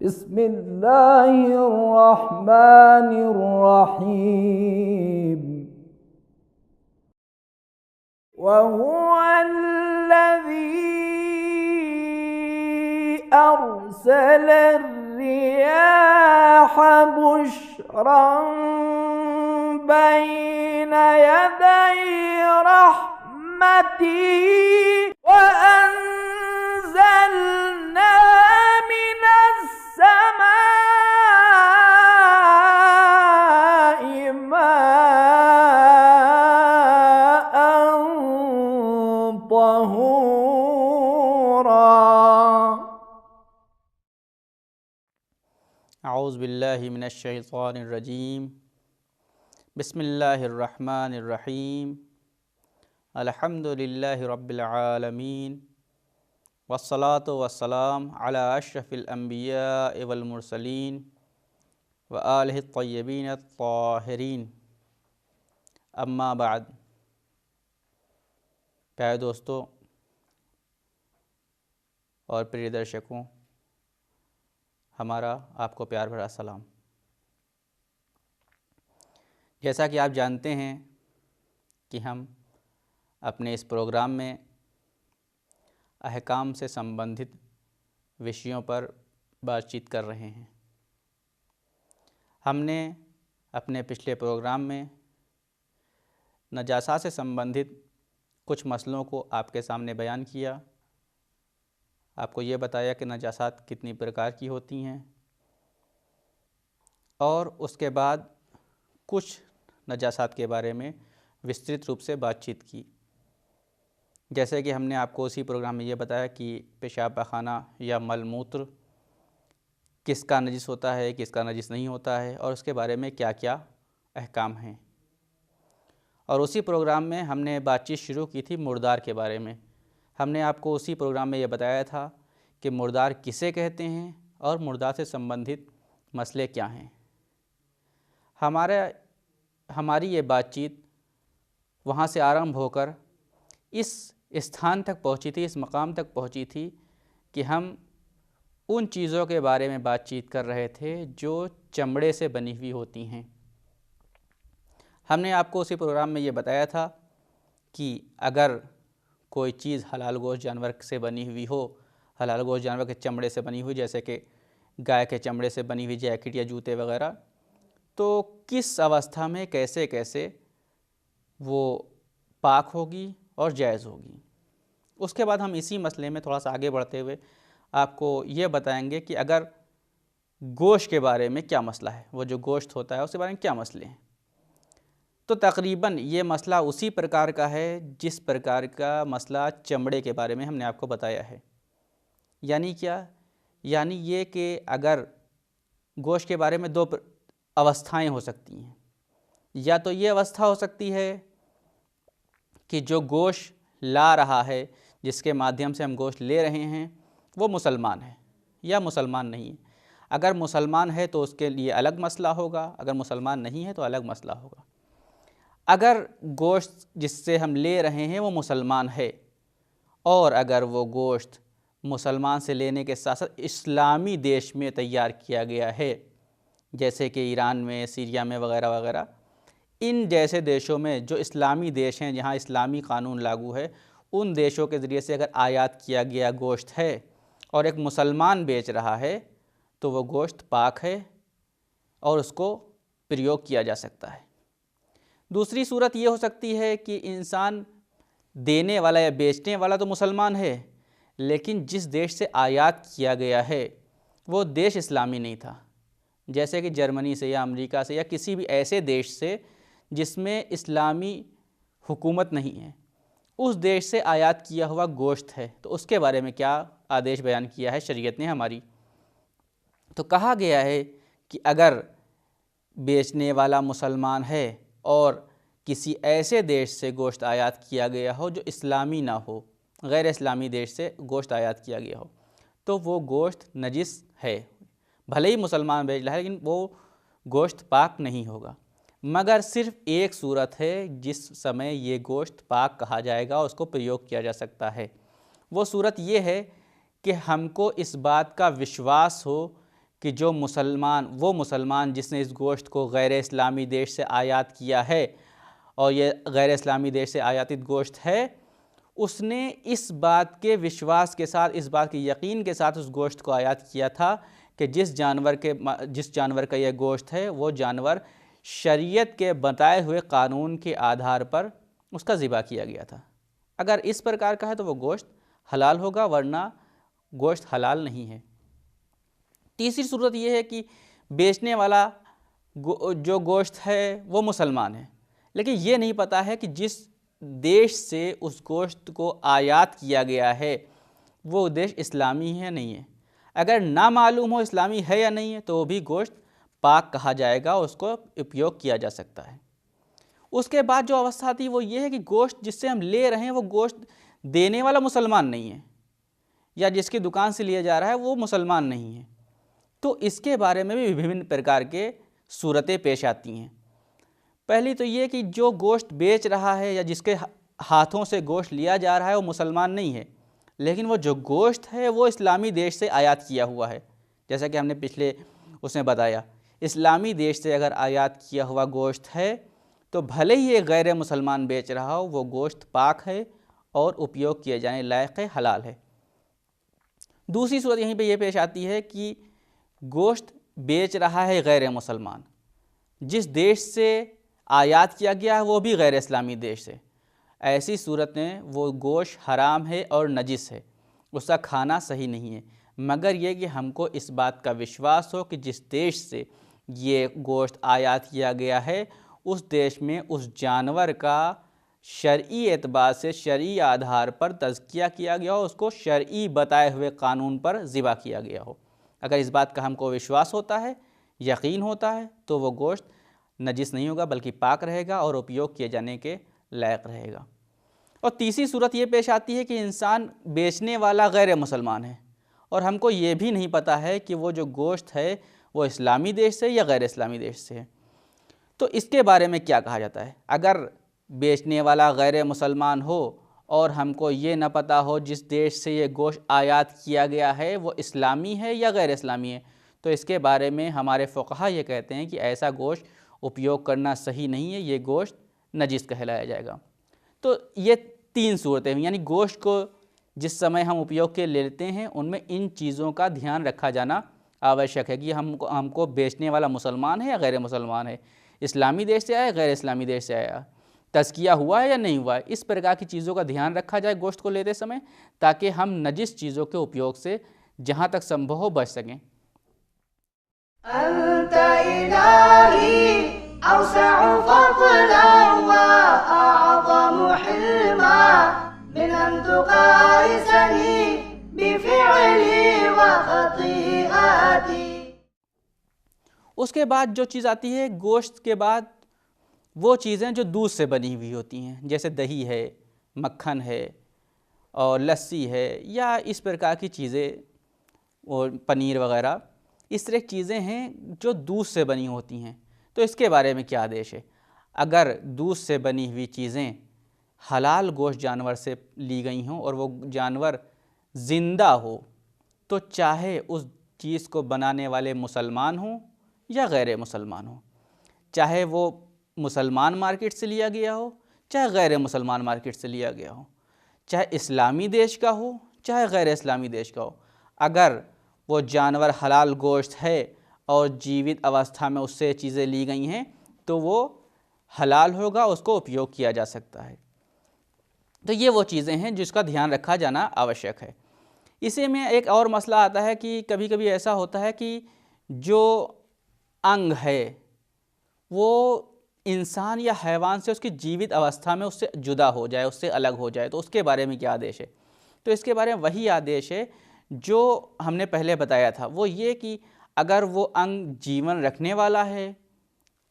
बिस्मिल्लाहिर्रहमानिर्रहीम। वहुवल्लज़ी अर्सलर्रियाह बुश्रन बैन यदै रहमती व अंज़लना मिनस्समाइ माअन तहूरा। औज़ु बिल्लाहि मिनश्शैतानिर्रजीम। बिस्मिल्लाहिर्रहमानिर्रहीम। अल्हम्दुलिल्लाहि रब्बिल आलमीन वस्सलातु वस्सलाम अला अशरफिल अंबिया वल मुरसलीन व आलिहि तय्यबीन अत्ताहिरीन। अम्मा बाद। प्यारे दोस्तों और प्रिय दर्शकों, हमारा आपको प्यार भरा सलाम। जैसा कि आप जानते हैं कि हम अपने इस प्रोग्राम में अहकाम से संबंधित विषयों पर बातचीत कर रहे हैं। हमने अपने पिछले प्रोग्राम में नजासा से संबंधित कुछ मसलों को आपके सामने बयान किया। आपको ये बताया कि नजासात कितनी प्रकार की होती हैं और उसके बाद कुछ नजासात के बारे में विस्तृत रूप से बातचीत की। जैसे कि हमने आपको उसी प्रोग्राम में ये बताया कि पेशाब पाखाना या मलमूत्र किसका नजिस होता है, किसका नजिस नहीं होता है और उसके बारे में क्या क्या अहकाम हैं। और उसी प्रोग्राम में हमने बातचीत शुरू की थी मुर्दार के बारे में। हमने आपको उसी प्रोग्राम में ये बताया था कि मुर्दार किसे कहते हैं और मुर्दार से संबंधित मसले क्या हैं। हमारी ये बातचीत वहाँ से आरंभ होकर इस स्थान तक पहुँची थी, इस मकाम तक पहुँची थी कि हम उन चीज़ों के बारे में बातचीत कर रहे थे जो चमड़े से बनी हुई होती हैं। हमने आपको उसी प्रोग्राम में ये बताया था कि अगर कोई चीज़ हलाल गोश्त जानवर से बनी हुई हो, हलाल गोश्त जानवर के चमड़े से बनी हुई, जैसे कि गाय के चमड़े से बनी हुई जैकेट या जूते वगैरह, तो किस अवस्था में कैसे कैसे वो पाक होगी और जायज़ होगी। उसके बाद हम इसी मसले में थोड़ा सा आगे बढ़ते हुए आपको ये बताएंगे कि अगर गोश्त के बारे में क्या मसला है, वो जो गोश्त होता है उसके बारे में क्या मसले हैं। तो तकरीबन ये मसला उसी प्रकार का है जिस प्रकार का मसला चमड़े के बारे में हमने आपको बताया है। यानी क्या? यानी ये कि अगर गोश्त के बारे में दो अवस्थाएं हो सकती हैं। या तो ये अवस्था हो सकती है कि जो गोश्त ला रहा है, जिसके माध्यम से हम गोश्त ले रहे हैं, वो मुसलमान है या मुसलमान नहीं है। अगर मुसलमान है तो उसके लिए अलग मसला होगा, अगर मुसलमान नहीं है तो अलग मसला होगा। अगर गोश्त जिससे हम ले रहे हैं वो मुसलमान है और अगर वो गोश्त मुसलमान से लेने के साथ साथ इस्लामी देश में तैयार किया गया है, जैसे कि ईरान में, सीरिया में वगैरह वगैरह, इन जैसे देशों में जो इस्लामी देश हैं जहाँ इस्लामी कानून लागू है, उन देशों के ज़रिए से अगर आयात किया गया गोश्त है और एक मुसलमान बेच रहा है तो वो गोश्त पाक है और उसको प्रयोग किया जा सकता है। दूसरी सूरत ये हो सकती है कि इंसान देने वाला या बेचने वाला तो मुसलमान है, लेकिन जिस देश से आयात किया गया है वो देश इस्लामी नहीं था, जैसे कि जर्मनी से या अमेरिका से या किसी भी ऐसे देश से जिसमें इस्लामी हुकूमत नहीं है, उस देश से आयात किया हुआ गोश्त है, तो उसके बारे में क्या आदेश बयान किया है शरीयत ने हमारी। तो कहा गया है कि अगर बेचने वाला मुसलमान है और किसी ऐसे देश से गोश्त आयात किया गया हो जो इस्लामी ना हो, गैर इस्लामी देश से गोश्त आयात किया गया हो, तो वो गोश्त नजिस है। भले ही मुसलमान बेच रहा है लेकिन वो गोश्त पाक नहीं होगा। मगर सिर्फ़ एक सूरत है जिस समय ये गोश्त पाक कहा जाएगा, उसको प्रयोग किया जा सकता है। वो सूरत ये है कि हमको इस बात का विश्वास हो कि जो मुसलमान जिसने इस गोश्त को गैर इस्लामी देश से आयात किया है और ये गैर इस्लामी देश से आयातित गोश्त है, उसने इस बात के विश्वास के साथ, इस बात के यकीन के साथ उस गोश्त को आयात किया था कि जिस जानवर का यह गोश्त है वो जानवर शरीयत के बताए हुए कानून के आधार पर उसका ज़िबा किया गया था। अगर इस प्रकार का है तो वो गोश्त हलाल होगा, वरना गोश्त हलाल नहीं है। तीसरी सूरत ये है कि बेचने वाला जो गोश्त है वो मुसलमान है, लेकिन ये नहीं पता है कि जिस देश से उस गोश्त को आयात किया गया है वो देश इस्लामी है या नहीं है। अगर ना मालूम हो इस्लामी है या नहीं है तो वो भी गोश्त पाक कहा जाएगा, उसको उपयोग किया जा सकता है। उसके बाद जो अवस्था आती है वो ये है कि गोश्त जिससे हम ले रहे हैं वो गोश्त देने वाला मुसलमान नहीं है, या जिसकी दुकान से लिया जा रहा है वो मुसलमान नहीं है। तो इसके बारे में भी विभिन्न प्रकार के सूरतें पेश आती हैं। पहली तो ये कि जो गोश्त बेच रहा है या जिसके हाथों से गोश्त लिया जा रहा है वो मुसलमान नहीं है, लेकिन वो जो गोश्त है वो इस्लामी देश से आयात किया हुआ है। जैसा कि हमने पिछले उसमें बताया, इस्लामी देश से अगर आयात किया हुआ गोश्त है तो भले ही एक गैर मुसलमान बेच रहा हो, वो गोश्त पाक है और उपयोग किए जाने लायक है, हलाल है। दूसरी सूरत यहीं पे ये पेश आती है कि गोश्त बेच रहा है गैर मुसलमान, जिस देश से आयात किया गया है वो भी गैर इस्लामी देश से। ऐसी सूरत में वो गोश्त हराम है और नजिस है, उसका खाना सही नहीं है, मगर ये कि हमको इस बात का विश्वास हो कि जिस देश से ये गोश्त आयात किया गया है उस देश में उस जानवर का शरई एतबार से, शरई आधार पर तज़किया किया गया हो, उसको शरई बताए हुए कानून पर ज़िबा किया गया हो। अगर इस बात का हमको विश्वास होता है, यकीन होता है, तो वो गोश्त नजिस नहीं होगा बल्कि पाक रहेगा और उपयोग किए जाने के लायक रहेगा। और तीसरी सूरत ये पेश आती है कि इंसान बेचने वाला गैर मुसलमान है और हमको ये भी नहीं पता है कि वो जो गोश्त है वो इस्लामी देश से या गैर इस्लामी देश से है। तो इसके बारे में क्या कहा जाता है? अगर बेचने वाला गैर मुसलमान हो और हमको ये न पता हो जिस देश से ये गोश्त आयात किया गया है वो इस्लामी है या गैर इस्लामी है, तो इसके बारे में हमारे फ़ुक़हा ये कहते हैं कि ऐसा गोश्त उपयोग करना सही नहीं है, ये गोश्त नजिस कहलाया जाएगा। तो ये तीन सूरतें हैं, यानी गोश्त को जिस समय हम उपयोग के लेते हैं उनमें इन चीज़ों का ध्यान रखा जाना आवश्यक है कि हमको बेचने वाला मुसलमान है या गैर मुसलमान है, इस्लामी देश से आया गैर इस्लामी देश से आया, तज़किया हुआ है या नहीं हुआ है। इस प्रकार की चीज़ों का ध्यान रखा जाए गोश्त को लेते समय, ताकि हम नजिस चीज़ों के उपयोग से जहाँ तक संभव हो बच सकें। उसके बाद जो चीज़ आती है गोश्त के बाद, वो चीज़ें जो दूध से बनी हुई होती हैं, जैसे दही है, मक्खन है और लस्सी है, या इस प्रकार की चीज़ें और पनीर वगैरह, इस तरह की चीज़ें हैं जो दूध से बनी होती हैं। तो इसके बारे में क्या आदेश है? अगर दूध से बनी हुई चीज़ें हलाल गोश्त जानवर से ली गई हों और वो जानवर ज़िंदा हो, तो चाहे उस चीज़ को बनाने वाले मुसलमान हों या गैर मुसलमान हो, चाहे वो मुसलमान मार्केट से लिया गया हो चाहे गैर मुसलमान मार्केट से लिया गया हो, चाहे इस्लामी देश का हो चाहे गैर इस्लामी देश का हो, अगर वो जानवर हलाल गोश्त है और जीवित अवस्था में उससे चीज़ें ली गई हैं तो वो हलाल होगा, उसको उपयोग किया जा सकता है। तो ये वो चीज़ें हैं जिसका ध्यान रखा जाना आवश्यक है। इसी में एक और मसला आता है कि कभी कभी ऐसा होता है कि जो अंग है वो इंसान या हैवान से उसकी जीवित अवस्था में उससे जुदा हो जाए, उससे अलग हो जाए, तो उसके बारे में क्या आदेश है? तो इसके बारे में वही आदेश है जो हमने पहले बताया था, वो ये कि अगर वो अंग जीवन रखने वाला है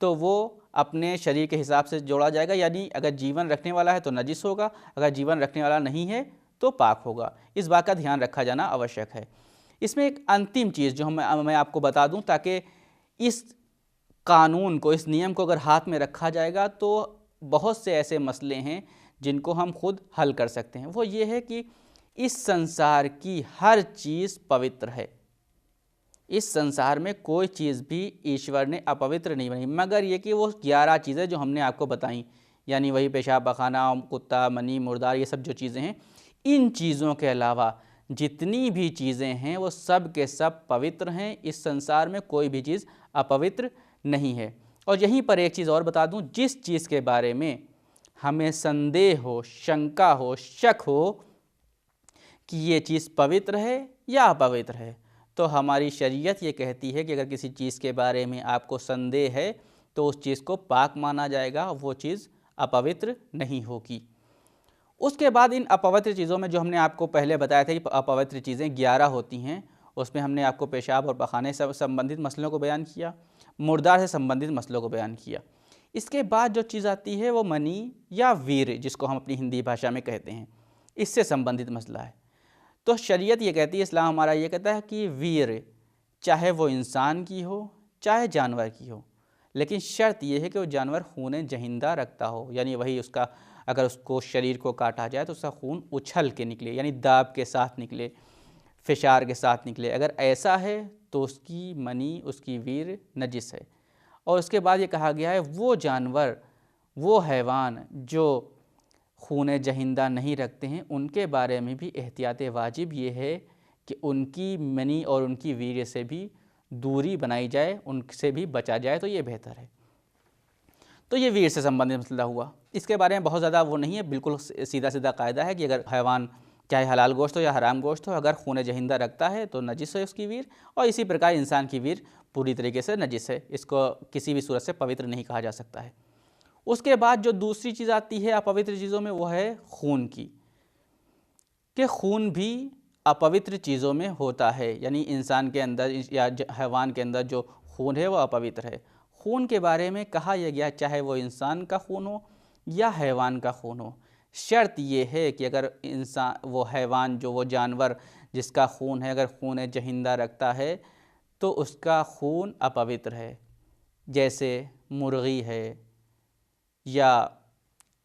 तो वो अपने शरीर के हिसाब से जोड़ा जाएगा, यानी अगर जीवन रखने वाला है तो नजिस होगा, अगर जीवन रखने वाला नहीं है तो पाक होगा। इस बात का ध्यान रखा जाना आवश्यक है। इसमें एक अंतिम चीज़ जो मैं आपको बता दूं, ताकि इस कानून को, इस नियम को अगर हाथ में रखा जाएगा तो बहुत से ऐसे मसले हैं जिनको हम खुद हल कर सकते हैं। वो ये है कि इस संसार की हर चीज़ पवित्र है, इस संसार में कोई चीज़ भी ईश्वर ने अपवित्र नहीं बनाई, मगर ये कि वो 11 चीज़ें जो हमने आपको बताई, यानी वही पेशाब पखाना, कुत्ता, मनी, मुर्दार, ये सब जो चीज़ें हैं, इन चीज़ों के अलावा जितनी भी चीज़ें हैं वो सब के सब पवित्र हैं। इस संसार में कोई भी चीज़ अपवित्र नहीं है। और यहीं पर एक चीज़ और बता दूं, जिस चीज़ के बारे में हमें संदेह हो, शंका हो, शक हो कि ये चीज़ पवित्र है या अपवित्र है, तो हमारी शरीयत ये कहती है कि अगर किसी चीज़ के बारे में आपको संदेह है तो उस चीज़ को पाक माना जाएगा, वो चीज़ अपवित्र नहीं होगी। उसके बाद इन अपवित्र चीज़ों में जो हमने आपको पहले बताया था कि अपवित्र चीज़ें 11 होती हैं, उसमें हमने आपको पेशाब और पखाने से संबंधित मसलों को बयान किया, मुर्दार से संबंधित मसलों को बयान किया। इसके बाद जो चीज़ आती है वो मनी या वीर, जिसको हम अपनी हिंदी भाषा में कहते हैं, इससे संबंधित मसला है। तो शरीयत ये कहती है, इस्लाम हमारा ये कहता है कि वीर चाहे वो इंसान की हो चाहे जानवर की हो, लेकिन शर्त ये है कि वो जानवर खून जहिंदा रखता हो, यानी वही उसका अगर उसको शरीर को काटा जाए तो उसका खून उछल के निकले, यानी दाब के साथ निकले, फिशार के साथ निकले। अगर ऐसा है तो उसकी मनी, उसकी वीर नजिस है। और उसके बाद ये कहा गया है वो जानवर, वो हैवान जो खून जहिंदा नहीं रखते हैं, उनके बारे में भी एहतियात वाजिब ये है कि उनकी मनी और उनकी वीर से भी दूरी बनाई जाए, उनसे भी बचा जाए, तो ये बेहतर है। तो ये वीर से संबंधित मसला हुआ। इसके बारे में बहुत ज़्यादा वो नहीं है, बिल्कुल सीधा सीधा कायदा है कि अगर हैवान चाहे हलाल गोश्त हो या हराम गोश्त हो, अगर खून जहिंदा रखता है तो नजिस है उसकी वीर, और इसी प्रकार इंसान की वीर पूरी तरीके से नजिस है, इसको किसी भी सूरत से पवित्र नहीं कहा जा सकता है। उसके बाद जो दूसरी चीज़ आती है अपवित्र चीज़ों में, वो है खून की, कि खून भी अपवित्र चीज़ों में होता है, यानी इंसान के अंदर या हैवान के अंदर जो खून है वो अपवित्र है। खून के बारे में कहा यह गया चाहे वो इंसान का खून हो या हैवान का खून हो, शर्त ये है कि अगर इंसान, वो हैवान जो वो जानवर जिसका खून है, अगर खून जहिंदा रखता है तो उसका खून अपवित्र है। जैसे मुर्गी है या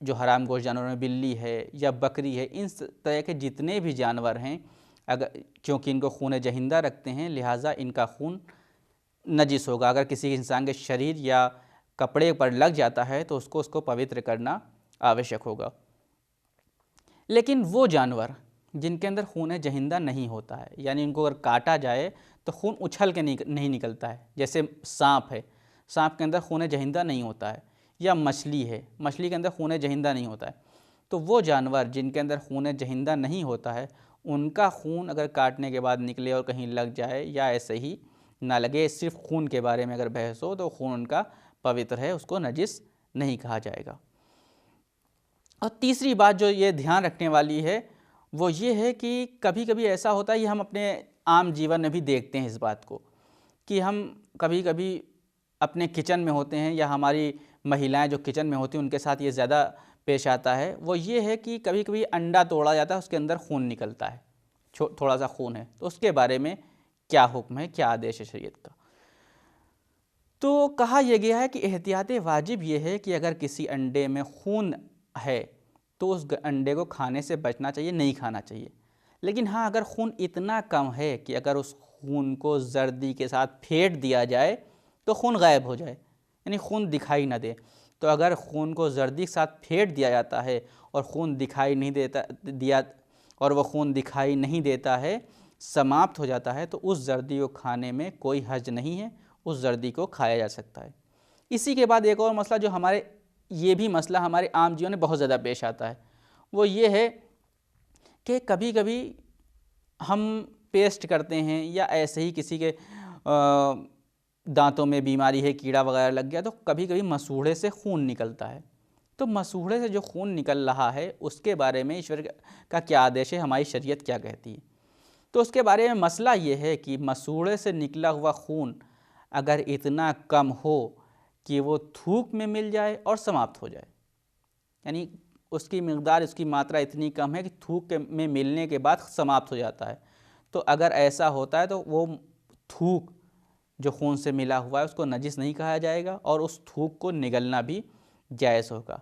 जो हराम गोश्त जानवरों में बिल्ली है या बकरी है, इन तरह के जितने भी जानवर हैं, अगर क्योंकि इनको खून जहिंदा रखते हैं लिहाजा इनका खून नजिस होगा। अगर किसी इंसान के शरीर या कपड़े पर लग जाता है तो उसको पवित्र करना आवश्यक होगा। लेकिन वो जानवर जिनके अंदर खून जहिंदा नहीं होता है, यानी इनको अगर काटा जाए तो खून उछल के नहीं निकलता है, जैसे सांप है, सांप के अंदर खून जहिंदा नहीं होता है, या मछली है, मछली के अंदर खून जहिंदा नहीं होता है, तो वो जानवर जिनके अंदर खून जहिंदा नहीं होता है, उनका खून अगर काटने के बाद निकले और कहीं लग जाए या ऐसे ही ना लगे, सिर्फ खून के बारे में अगर बहस हो, तो खून उनका पवित्र है, उसको नजिस नहीं कहा जाएगा। और तीसरी बात जो ये ध्यान रखने वाली है वो ये है कि कभी कभी ऐसा होता है, ये हम अपने आम जीवन में भी देखते हैं इस बात को, कि हम कभी कभी अपने किचन में होते हैं या हमारी महिलाएं जो किचन में होती हैं उनके साथ ये ज़्यादा पेश आता है। वो ये है कि कभी कभी अंडा तोड़ा जाता है, उसके अंदर खून निकलता है, थोड़ा सा खून है, तो उसके बारे में क्या हुक्म है, क्या आदेश है शरीयत का। तो कहा यह गया है कि एहतियात वाजिब ये है कि अगर किसी अंडे में खून है तो उस अंडे को खाने से बचना चाहिए, नहीं खाना चाहिए। लेकिन हाँ, अगर खून इतना कम है कि अगर उस खून को जर्दी के साथ फेंट दिया जाए तो खून गायब हो जाए, यानी खून दिखाई ना दे, तो अगर खून को जर्दी के साथ फेंट दिया जाता है और खून दिखाई नहीं दिया और वो खून दिखाई नहीं देता है, समाप्त हो जाता है, तो उस जर्दी को खाने में कोई हर्ज नहीं है, उस जर्दी को खाया जा सकता है। इसी के बाद एक और मसला जो ये भी मसला हमारे आम जीवन में बहुत ज़्यादा पेश आता है, वो ये है कि कभी कभी हम पेस्ट करते हैं या ऐसे ही किसी के दांतों में बीमारी है, कीड़ा वगैरह लग गया, तो कभी कभी मसूड़े से खून निकलता है। तो मसूड़े से जो खून निकल रहा है उसके बारे में ईश्वर का क्या आदेश है, हमारी शरीयत क्या कहती है। तो उसके बारे में मसला ये है कि मसूड़े से निकला हुआ खून अगर इतना कम हो कि वो थूक में मिल जाए और समाप्त हो जाए, यानी उसकी मिक़दार, उसकी मात्रा इतनी कम है कि थूक में मिलने के बाद समाप्त हो जाता है, तो अगर ऐसा होता है तो वो थूक जो खून से मिला हुआ है उसको नजिस नहीं कहा जाएगा और उस थूक को निगलना भी जायज़ होगा।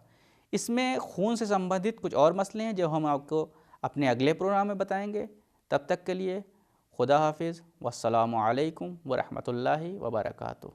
इसमें खून से संबंधित कुछ और मसले हैं जो हम आपको अपने अगले प्रोग्राम में बताएंगे। तब तक के लिए खुदा हाफिज़। वस्सलामु अलैकुम वरहमतुल्लाहि वबरकातुहू।